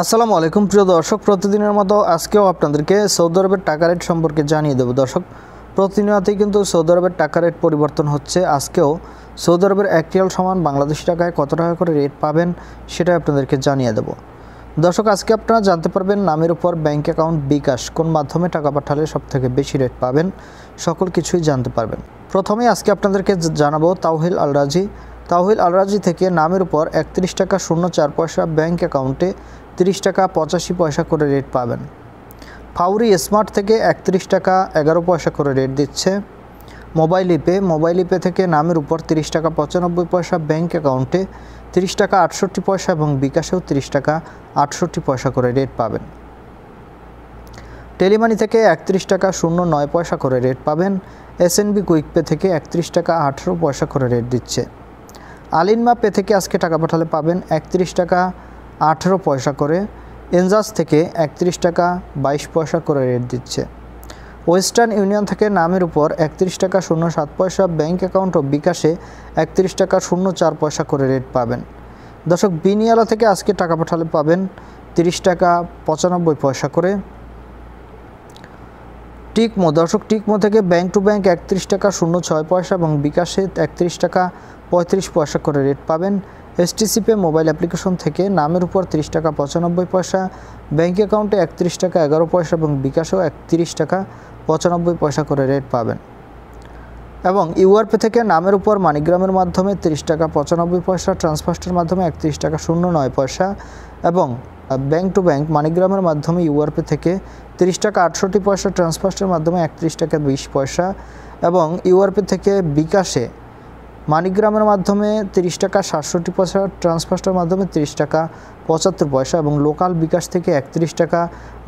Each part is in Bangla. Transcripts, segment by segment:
আসসালামু আলাইকুম প্রিয় দর্শক, প্রতিদিনের মতো আজকেও আপনাদেরকে সৌদি আরবের টাকা রেট সম্পর্কে জানিয়ে দেব। দর্শক, প্রতিনিয়তই কিন্তু সৌদি আরবের টাকা রেট পরিবর্তন হচ্ছে। আজকেও সৌদি আরবের 1 রিয়াল সমান বাংলাদেশি টাকায় কত টাকা করে রেট পাবেন সেটা আপনাদেরকে জানিয়ে দেব। দর্শক, আজকে আপনারা জানতে পারবেন নামের উপর ব্যাংক অ্যাকাউন্ট বিকাশ কোন মাধ্যমে টাকা পাঠালে সবথেকে বেশি রেট পাবেন, সকল কিছুই জানতে পারবেন। প্রথমেই আজকে আপনাদেরকে জানাবো তাওহিল আল রাজি থেকে নামের উপর 31 টাকা 04 পয়সা ব্যাংক অ্যাকাউন্টে 30 টাকা 85 পয়সা করে রেট পাবেন। ফাউরি স্মার্ট থেকে 31 টাকা 11 পয়সা করে রেট দিচ্ছে। মোবাইল ইপে থেকে নামের উপর 30 টাকা 95 পয়সা ব্যাংক অ্যাকাউন্টে 30 টাকা 68 পয়সা এবং বিকাশেও 30 টাকা 68 পয়সা করে রেট পাবেন। টেলিমানি থেকে 31 টাকা 09 পয়সা করে রেট পাবেন। এসএনবি কুইক পে থেকে 31 টাকা 18 পয়সা করে রেট দিচ্ছে। আলিনমা পে থেকে আজকে টাকা পাঠালে পাবেন 31 টাকা 18 পয়সা করে। এনজাস থেকে 31 টাকা 22 পয়সা করে রেট দিচ্ছে। ওয়েস্টার্ন ইউনিয়ন থেকে নামের উপর 31 টাকা 07 পয়সা ব্যাংক অ্যাকাউন্ট ও বিকাশে 31 টাকা 04 পয়সা করে রেট পাবেন। দর্শক, বিনিয়ালা থেকে আজকে টাকা পাঠালে পাবেন 30 টাকা 95 পয়সা করে। টিকমো থেকে ব্যাংক টু ব্যাংক 31 টাকা 06 পয়সা এবং বিকাশে 31 টাকা 35 পয়সা করে রেট পাবেন। এসটিসি পে মোবাইল অ্যাপ্লিকেশন থেকে নামের উপর 30 টাকা 95 পয়সা ব্যাংক অ্যাকাউন্টে 31 টাকা 11 পয়সা এবং বিকাশেও 31 টাকা 95 পয়সা করে রেট পাবেন। এবং ইউআরপে থেকে নামের উপর মানিগ্রামের মাধ্যমে 30 টাকা 95 পয়সা, ট্রান্সফার্স্টের মাধ্যমে 31 টাকা 09 পয়সা এবং ব্যাংক টু ব্যাংক মানিগ্রামের মাধ্যমে ইউআরপে থেকে 30 টাকা 68 পয়সা, ট্রান্সফার্স্টের মাধ্যমে 31 টাকা 20 পয়সা এবং ইউআরপে থেকে বিকাশে মানিগ্রামের মাধ্যমে 30 টাকা 67 পয়সা, ট্রান্সফার্স্টের মাধ্যমে 30 টাকা 75 পয়সা এবং লোকাল বিকাশ থেকে 31 টাকা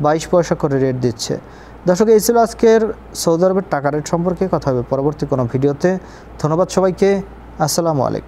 22 পয়সা করে রেট দিচ্ছে। দর্শক, এই ছিল আজকের সৌদি আরবের টাকা রেট সম্পর্কে। কথা হবে পরবর্তী কোনো ভিডিওতে। ধন্যবাদ সবাইকে। আসসালামু আলাইকুম।